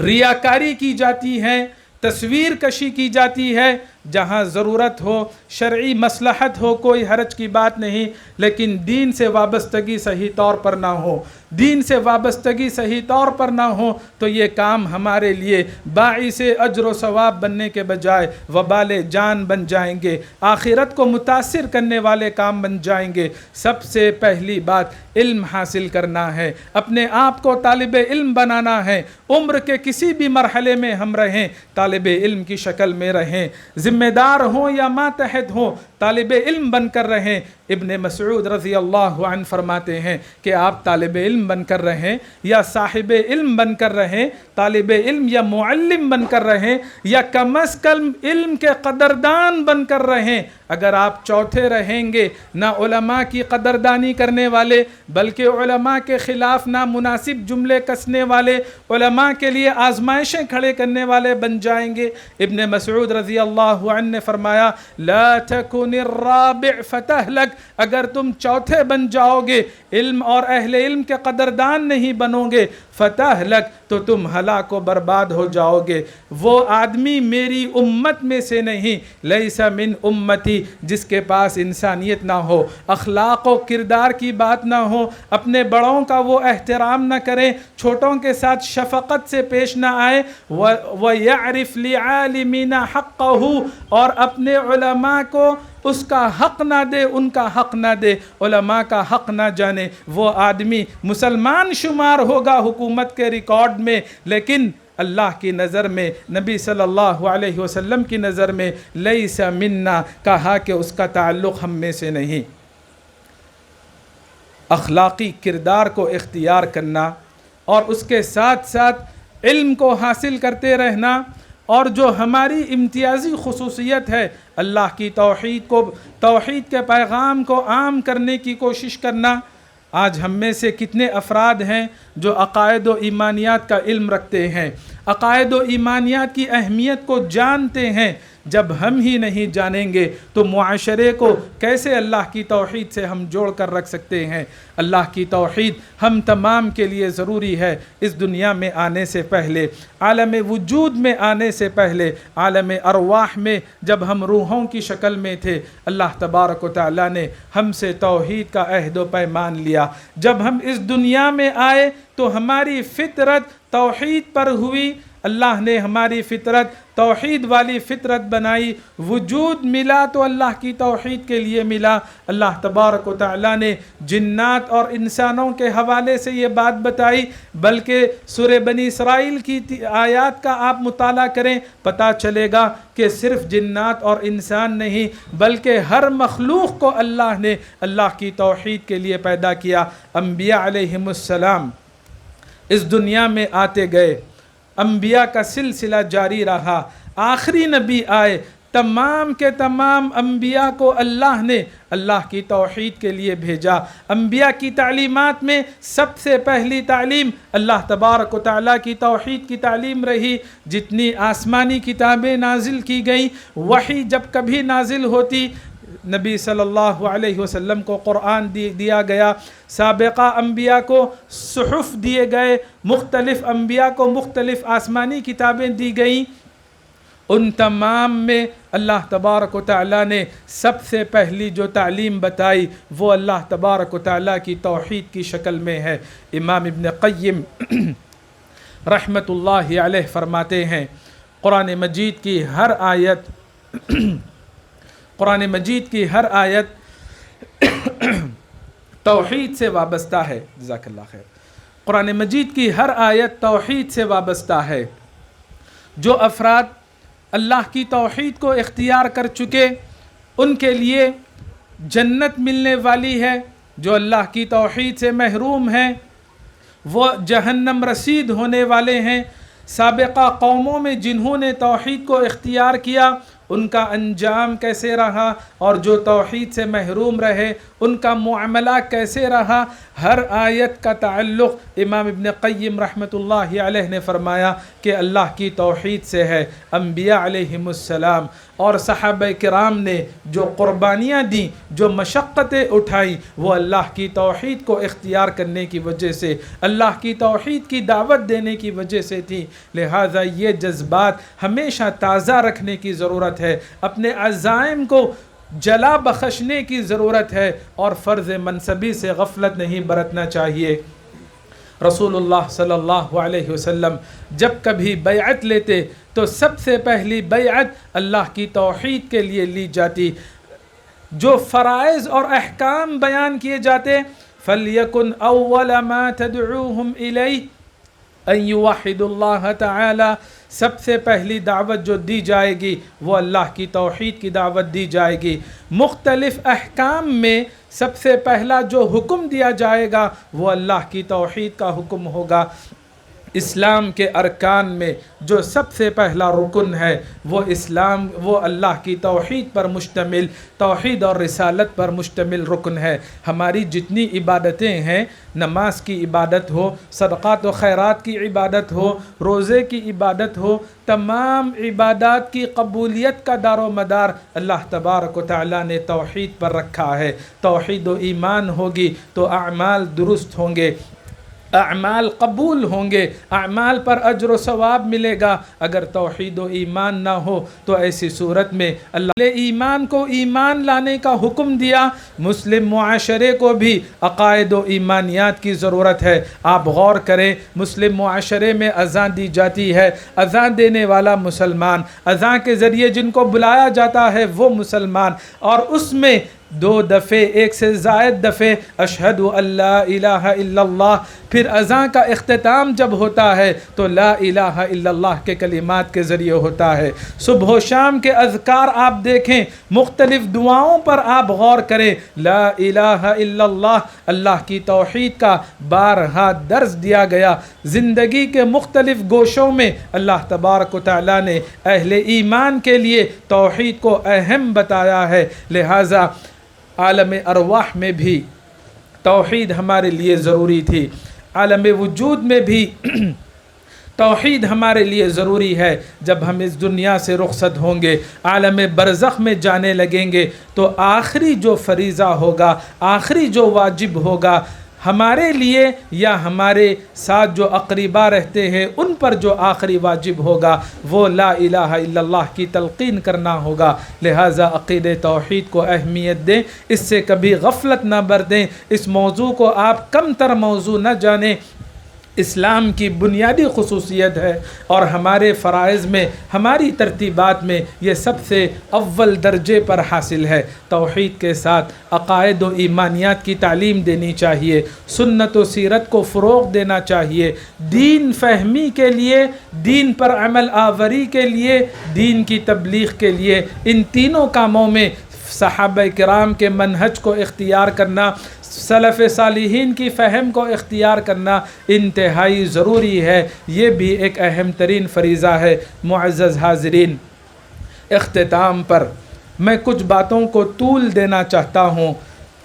S1: ریاکاری کی جاتی ہے، تصویر کشی کی جاتی ہے. جہاں ضرورت ہو، شرعی مصلحت ہو، کوئی حرج کی بات نہیں، لیکن دین سے وابستگی صحیح طور پر نہ ہو، دین سے وابستگی صحیح طور پر نہ ہو تو یہ کام ہمارے لیے باعث اجر و ثواب بننے کے بجائے وبال جان بن جائیں گے، آخرت کو متاثر کرنے والے کام بن جائیں گے. سب سے پہلی بات علم حاصل کرنا ہے، اپنے آپ کو طالب علم بنانا ہے. عمر کے کسی بھی مرحلے میں ہم رہیں، طالب علم کی شکل میں رہیں، ذمہ دار ہوں یا ماتحت ہوں، طالب علم بن کر رہیں. ابن مسعود رضی اللہ عنہ فرماتے ہیں کہ آپ طالب علم بن کر رہیں یا صاحب علم بن کر رہیں، طالب علم یا معلم بن کر رہیں یا کم از کم علم کے قدردان بن کر رہیں. اگر آپ چوتھے رہیں گے، نہ علماء کی قدردانی کرنے والے بلکہ علماء کے خلاف نامناسب جملے کسنے والے، علماء کے لیے آزمائشیں کھڑے کرنے والے بن جائیں گے. ابن مسعود رضی اللہ عنہ نے فرمایا لا تکن الرابع فتہلک، اگر تم چوتھے بن جاؤ گے، علم اور اہل علم کے قدردان نہیں بنو گے، فتہلک تو تم ہلاک و برباد ہو جاؤ گے. وہ آدمی میری امت میں سے نہیں، لیس من امتی، جس کے پاس انسانیت نہ ہو، اخلاق و کردار کی بات نہ ہو، اپنے بڑوں کا وہ احترام نہ کریں، چھوٹوں کے ساتھ شفقت سے پیش نہ آئے، وَيَعْرِفْ لِعَالِمِنَ حَقَّهُ، اور اپنے علماء کو اس کا حق نہ دے، ان کا حق نہ دے، علماء کا حق نہ جانے. وہ آدمی مسلمان شمار ہوگا حکومت کے ریکارڈ میں، لیکن اللہ کی نظر میں، نبی صلی اللہ علیہ وسلم کی نظر میں لیس منا، کہا کہ اس کا تعلق ہم میں سے نہیں. اخلاقی کردار کو اختیار کرنا اور اس کے ساتھ ساتھ علم کو حاصل کرتے رہنا، اور جو ہماری امتیازی خصوصیت ہے اللہ کی توحید کے پیغام کو عام کرنے کی کوشش کرنا. آج ہم میں سے کتنے افراد ہیں جو عقائد و ایمانیات کا علم رکھتے ہیں، عقائد و ایمانیات کی اہمیت کو جانتے ہیں. جب ہم ہی نہیں جانیں گے تو معاشرے کو کیسے اللہ کی توحید سے ہم جوڑ کر رکھ سکتے ہیں؟ اللہ کی توحید ہم تمام کے لیے ضروری ہے. اس دنیا میں آنے سے پہلے، عالم وجود میں آنے سے پہلے، عالم ارواح میں جب ہم روحوں کی شکل میں تھے، اللہ تبارک و تعالیٰ نے ہم سے توحید کا عہد و پیمان لیا. جب ہم اس دنیا میں آئے تو ہماری فطرت توحید پر ہوئی، اللہ نے ہماری فطرت توحید والی فطرت بنائی. وجود ملا تو اللہ کی توحید کے لیے ملا. اللہ تبارک و تعالیٰ نے جنات اور انسانوں کے حوالے سے یہ بات بتائی، بلکہ سورہ بنی اسرائیل کی آیات کا آپ مطالعہ کریں، پتہ چلے گا کہ صرف جنات اور انسان نہیں بلکہ ہر مخلوق کو اللہ نے اللہ کی توحید کے لیے پیدا کیا. انبیاء علیہم السلام اس دنیا میں آتے گئے، انبیاء کا سلسلہ جاری رہا، آخری نبی آئے، تمام کے تمام انبیاء کو اللہ نے اللہ کی توحید کے لیے بھیجا. انبیاء کی تعلیمات میں سب سے پہلی تعلیم اللہ تبارک و تعالیٰ کی توحید کی تعلیم رہی. جتنی آسمانی کتابیں نازل کی گئیں، وحی جب کبھی نازل ہوتی، نبی صلی اللہ علیہ وسلم کو قرآن دیا گیا، سابقہ انبیاء کو صحف دیے گئے، مختلف انبیاء کو مختلف آسمانی کتابیں دی گئیں. ان تمام میں اللہ تبارک و تعالیٰ نے سب سے پہلی جو تعلیم بتائی وہ اللہ تبارک و تعالیٰ کی توحید کی شکل میں ہے. امام ابن قیم رحمۃ اللہ علیہ فرماتے ہیں قرآن مجید کی ہر آیت توحید سے وابستہ ہے. جزاک اللہ خیر. قرآن مجید کی ہر آیت توحید سے وابستہ ہے. جو افراد اللہ کی توحید کو اختیار کر چکے ان کے لیے جنت ملنے والی ہے. جو اللہ کی توحید سے محروم ہیں وہ جہنم رسید ہونے والے ہیں. سابقہ قوموں میں جنہوں نے توحید کو اختیار کیا ان کا انجام کیسے رہا، اور جو توحید سے محروم رہے ان کا معاملہ کیسے رہا. ہر آیت کا تعلق امام ابن قیم رحمۃ اللہ علیہ نے فرمایا کہ اللہ کی توحید سے ہے. انبیاء علیہم السلام اور صحابہ کرام نے جو قربانیاں دیں، جو مشقتیں اٹھائیں، وہ اللہ کی توحید کو اختیار کرنے کی وجہ سے، اللہ کی توحید کی دعوت دینے کی وجہ سے تھی. لہٰذا یہ جذبات ہمیشہ تازہ رکھنے کی ضرورت ہے، اپنے عزائم کو جلا بخشنے کی ضرورت ہے، اور فرض منصبی سے غفلت نہیں برتنا چاہیے. رسول اللہ صلی اللہ علیہ وسلم جب کبھی بیعت لیتے تو سب سے پہلی بیعت اللہ کی توحید کے لیے لی جاتی. جو فرائض اور احکام بیان کیے جاتے، فَلْيَكُنْ أَوَّلَ مَا تَدْعُوهُمْ إِلَيْهِ أَن يُوَحِّدُوا اللَّهَ تَعَالَى. سب سے پہلی دعوت جو دی جائے گی وہ اللہ کی توحید کی دعوت دی جائے گی. مختلف احکام میں سب سے پہلا جو حکم دیا جائے گا وہ اللہ کی توحید کا حکم ہوگا. اسلام کے ارکان میں جو سب سے پہلا رکن ہے وہ اللہ کی توحید پر مشتمل، توحید اور رسالت پر مشتمل رکن ہے. ہماری جتنی عبادتیں ہیں، نماز کی عبادت ہو، صدقات و خیرات کی عبادت ہو، روزے کی عبادت ہو، تمام عبادات کی قبولیت کا دار و مدار اللہ تبارک و تعالیٰ نے توحید پر رکھا ہے. توحید و ایمان ہوگی تو اعمال درست ہوں گے، اعمال قبول ہوں گے، اعمال پر اجر و ثواب ملے گا. اگر توحید و ایمان نہ ہو تو ایسی صورت میں اللہ نے ایمان کو ایمان لانے کا حکم دیا. مسلم معاشرے کو بھی عقائد و ایمانیات کی ضرورت ہے. آپ غور کریں، مسلم معاشرے میں اذان دی جاتی ہے، اذان دینے والا مسلمان، اذان کے ذریعے جن کو بلایا جاتا ہے وہ مسلمان، اور اس میں 2 دفعے، ایک سے زائد دفعے اشہد ان لا الہ الا اللہ. پھر اذان کا اختتام جب ہوتا ہے تو لا الہ الا اللہ کے کلمات کے ذریعے ہوتا ہے. صبح و شام کے اذکار آپ دیکھیں، مختلف دعاؤں پر آپ غور کریں. لا الہ الا اللہ، اللہ کی توحید کا بارہا درس دیا گیا. زندگی کے مختلف گوشوں میں اللہ تبارک و تعالیٰ نے اہل ایمان کے لیے توحید کو اہم بتایا ہے. لہٰذا عالم ارواح میں بھی توحید ہمارے لیے ضروری تھی، عالم وجود میں بھی توحید ہمارے لیے ضروری ہے. جب ہم اس دنیا سے رخصت ہوں گے، عالم برزخ میں جانے لگیں گے، تو آخری جو فریضہ ہوگا، آخری جو واجب ہوگا ہمارے لیے یا ہمارے ساتھ جو اقربا رہتے ہیں ان پر جو آخری واجب ہوگا وہ لا الہ الا اللہ کی تلقین کرنا ہوگا. لہٰذا عقید توحید کو اہمیت دیں، اس سے کبھی غفلت نہ برتیں، اس موضوع کو آپ کم تر موضوع نہ جانیں. اسلام کی بنیادی خصوصیت ہے اور ہمارے فرائض میں، ہماری ترتیبات میں یہ سب سے اول درجے پر حاصل ہے. توحید کے ساتھ عقائد و ایمانیات کی تعلیم دینی چاہیے، سنت و سیرت کو فروغ دینا چاہیے. دین فہمی کے لیے، دین پر عمل آوری کے لیے، دین کی تبلیغ کے لیے، ان تینوں کاموں میں صحابہ کرام کے منہج کو اختیار کرنا، سلف صالحین کی فہم کو اختیار کرنا انتہائی ضروری ہے. یہ بھی ایک اہم ترین فریضہ ہے. معزز حاضرین، اختتام پر میں کچھ باتوں کو طول دینا چاہتا ہوں.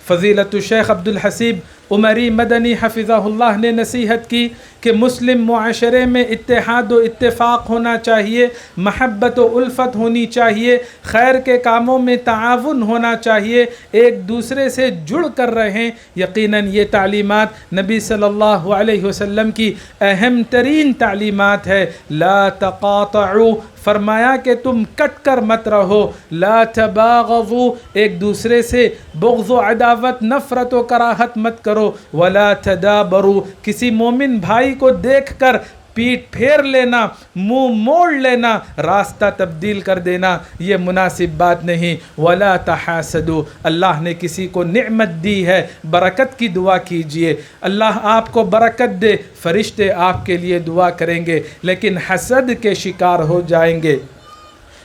S1: فضیلت الشیخ عبدالحسیب عمری مدنی حفظہ اللہ نے نصیحت کی کہ مسلم معاشرے میں اتحاد و اتفاق ہونا چاہیے، محبت و الفت ہونی چاہیے، خیر کے کاموں میں تعاون ہونا چاہیے، ایک دوسرے سے جڑ کر رہیں. یقیناً یہ تعلیمات نبی صلی اللہ علیہ وسلم کی اہم ترین تعلیمات ہے. لا تقاطعوا، فرمایا کہ تم کٹ کر مت رہو. لا تباغضوا، ایک دوسرے سے بغض و عداوت، نفرت و کراہت مت کرو. ولا تدابروا، کسی مومن بھائی کو دیکھ کر پیٹھ پھیر لینا، منہ موڑ لینا، راستہ تبدیل کر دینا، یہ مناسب بات نہیں. ولا تحاسدوا، اللہ نے کسی کو نعمت دی ہے، برکت کی دعا کیجئے، اللہ آپ کو برکت دے، فرشتے آپ کے لیے دعا کریں گے، لیکن حسد کے شکار ہو جائیں گے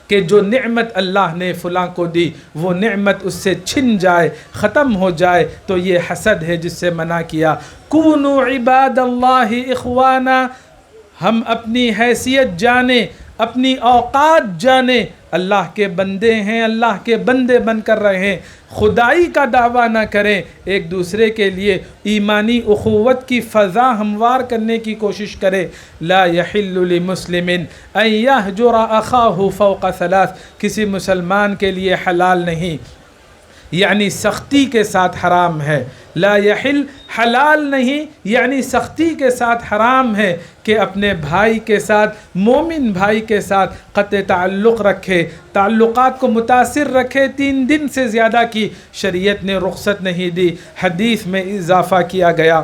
S1: کہ جو نعمت اللہ نے فلاں کو دی وہ نعمت اس سے چھن جائے، ختم ہو جائے، تو یہ حسد ہے جس سے منع کیا. کونوا عباد اللہ اخوانا، ہم اپنی حیثیت جانیں، اپنی اوقات جانیں، اللہ کے بندے ہیں، اللہ کے بندے بن کر رہیں، خدائی کا دعویٰ نہ کریں، ایک دوسرے کے لیے ایمانی اخوت کی فضا ہموار کرنے کی کوشش کریں۔ لا یحل لمسلم ان یہجر اخاہ فوق ثلاث، کسی مسلمان کے لیے حلال نہیں، یعنی سختی کے ساتھ حرام ہے۔ لا یحل حلال نہیں یعنی سختی کے ساتھ حرام ہے کہ اپنے بھائی کے ساتھ، مومن بھائی کے ساتھ قطع تعلق رکھے، تعلقات کو متاثر رکھے۔ 3 دن سے زیادہ کی شریعت نے رخصت نہیں دی، حدیث میں اضافہ کیا گیا۔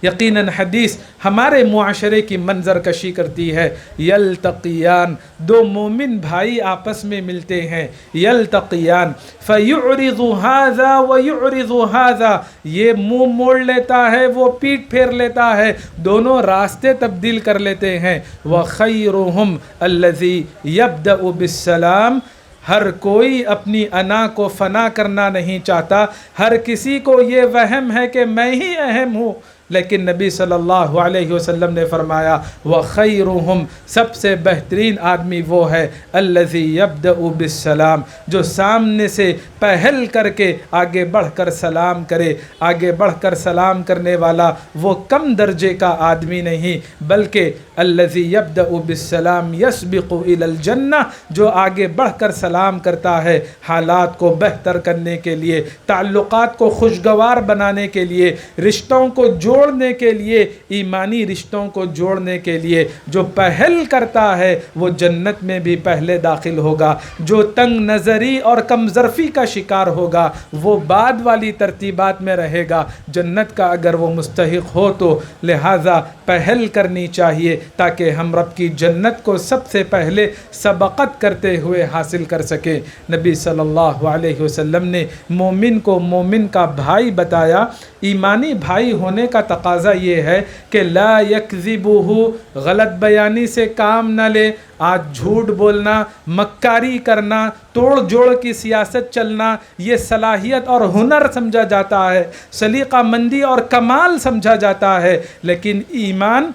S1: یقیناً حدیث ہمارے معاشرے کی منظر کشی کرتی ہے۔ یلتقیان، 2 مومن بھائی آپس میں ملتے ہیں، یلتقیان فیعرض ھذا ویعرض ھذا، یہ منہ موڑ لیتا ہے، وہ پیٹھ پھیر لیتا ہے، دونوں راستے تبدیل کر لیتے ہیں۔ وخیرھم الذی یبدأ بالسلام، ہر کوئی اپنی انا کو فنا کرنا نہیں چاہتا، ہر کسی کو یہ وہم ہے کہ میں ہی اہم ہوں، لیکن نبی صلی اللہ علیہ وسلم نے فرمایا وَخَيْرُهُمْ، سب سے بہترین آدمی وہ ہے الَّذِي يَبْدَأُ بِالسَّلام، جو سامنے سے پہل کر کے آگے بڑھ کر سلام کرے۔ آگے بڑھ کر سلام کرنے والا وہ کم درجے کا آدمی نہیں، بلکہ الَّذِي يَبْدَأُ بِالسَّلام يَسْبِقُ إِلَى الْجَنَّةِ، جو آگے بڑھ کر سلام کرتا ہے حالات کو بہتر کرنے کے لیے، تعلقات کو خوشگوار بنانے کے لیے، رشتوں کو جوڑنے کے لیے، ایمانی رشتوں کو جوڑنے کے لیے۔ جو پہل کرتا ہے وہ جنت میں بھی پہلے داخل ہوگا، جو تنگ نظری اور کم ظرفی کا شکار ہوگا وہ بعد والی ترتیبات میں رہے گا۔ جنت کا اگر وہ مستحق ہو تو لہٰذا پہل کرنی چاہیے تاکہ ہم رب کی جنت کو سب سے پہلے سبقت کرتے ہوئے حاصل کر سکیں۔ نبی صلی اللہ علیہ وسلم نے مومن کو مومن کا بھائی بتایا۔ ایمانی بھائی ہونے کا تقاضا یہ ہے کہ لا یکذبہ، غلط بیانی سے کام نہ لے۔ آج جھوٹ بولنا، مکاری کرنا، توڑ جوڑ کی سیاست چلنا یہ صلاحیت اور ہنر سمجھا جاتا ہے، سلیقہ مندی اور کمال سمجھا جاتا ہے، لیکن ایمان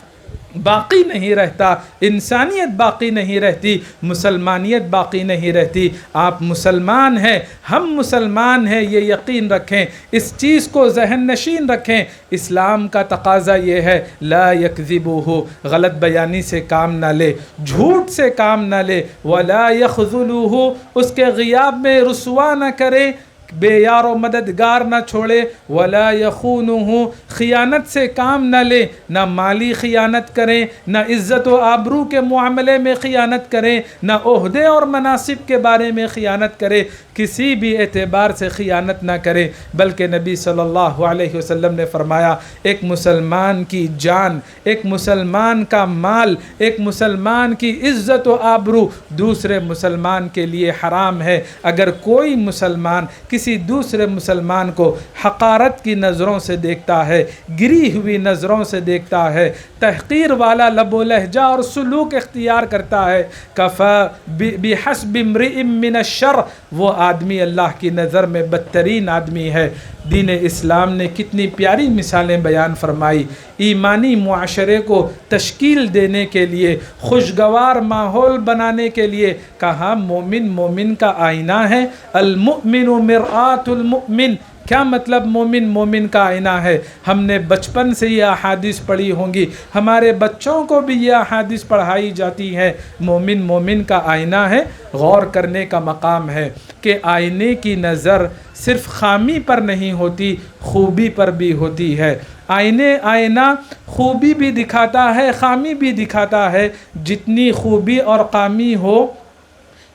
S1: باقی نہیں رہتا، انسانیت باقی نہیں رہتی، مسلمانیت باقی نہیں رہتی۔ آپ مسلمان ہیں، ہم مسلمان ہیں، یہ یقین رکھیں، اس چیز کو ذہن نشین رکھیں۔ اسلام کا تقاضا یہ ہے لا یکذبہ، غلط بیانی سے کام نہ لے، جھوٹ سے کام نہ لے، ولا یخذلہ، اس کے غیاب میں رسوا نہ کرے، بے یار و مددگار نہ چھوڑے، ولا یخونہ، خیانت سے کام نہ لے، نہ مالی خیانت کریں، نہ عزت و آبرو کے معاملے میں خیانت کریں، نہ عہدے اور مناصب کے بارے میں خیانت کرے، کسی بھی اعتبار سے خیانت نہ کرے، بلکہ نبی صلی اللہ علیہ وسلم نے فرمایا ایک مسلمان کی جان، ایک مسلمان کا مال، ایک مسلمان کی عزت و آبرو دوسرے مسلمان کے لیے حرام ہے۔ اگر کوئی مسلمان کسی دوسرے مسلمان کو حقارت کی نظروں سے دیکھتا ہے، گری ہوئی نظروں سے دیکھتا ہے، تحقیر والا لب و لہجہ اور سلوک اختیار کرتا ہے، کفا بحسب امرئ من الشر، وہ آدمی اللہ کی نظر میں بدترین آدمی ہے۔ دین اسلام نے کتنی پیاری مثالیں بیان فرمائی۔ ایمانی معاشرے کو تشکیل دینے کے لیے، خوشگوار ماحول بنانے کے لیے کہا مومن مومن کا آئینہ ہے۔ المؤمن مرآۃ المؤمن، کیا مطلب مومن مومن کا آئینہ ہے؟ ہم نے بچپن سے یہ احادیث پڑھی ہوں گی، ہمارے بچوں کو بھی یہ احادیث پڑھائی جاتی ہیں۔ مومن مومن کا آئینہ ہے۔ غور کرنے کا مقام ہے کہ آئینے کی نظر صرف خامی پر نہیں ہوتی، خوبی پر بھی ہوتی ہے۔ آئینہ خوبی بھی دکھاتا ہے، خامی بھی دکھاتا ہے۔ جتنی خوبی اور خامی ہو،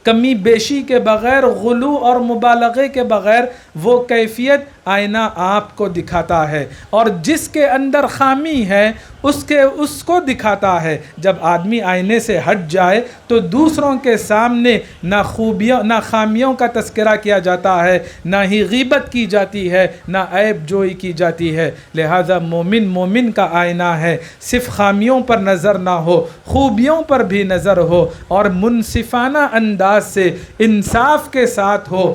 S1: کمی بیشی کے بغیر، غلو اور مبالغے کے بغیر، وہ کیفیت آئینہ آپ کو دکھاتا ہے، اور جس کے اندر خامی ہے اس کو دکھاتا ہے۔ جب آدمی آئینے سے ہٹ جائے تو دوسروں کے سامنے نہ خوبیوں نہ خامیوں کا تذکرہ کیا جاتا ہے، نہ ہی غیبت کی جاتی ہے، نہ عیب جوئی کی جاتی ہے۔ لہذا مومن مومن کا آئینہ ہے، صرف خامیوں پر نظر نہ ہو، خوبیوں پر بھی نظر ہو، اور منصفانہ انداز سے انصاف کے ساتھ ہو۔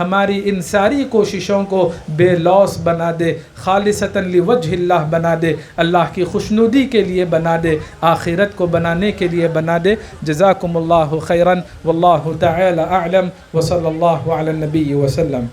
S1: ہماری ان ساری کوششوں کو بے لوث بنا دے، خالصتاً لوجہ اللہ بنا دے، اللہ کی خوشنودی کے لیے بنا دے، آخرت کو بنانے کے لیے بنا دے۔ جزاکم اللہ خیراً واللہ تعالی اعلم وصلی اللہ علی النبی وسلم۔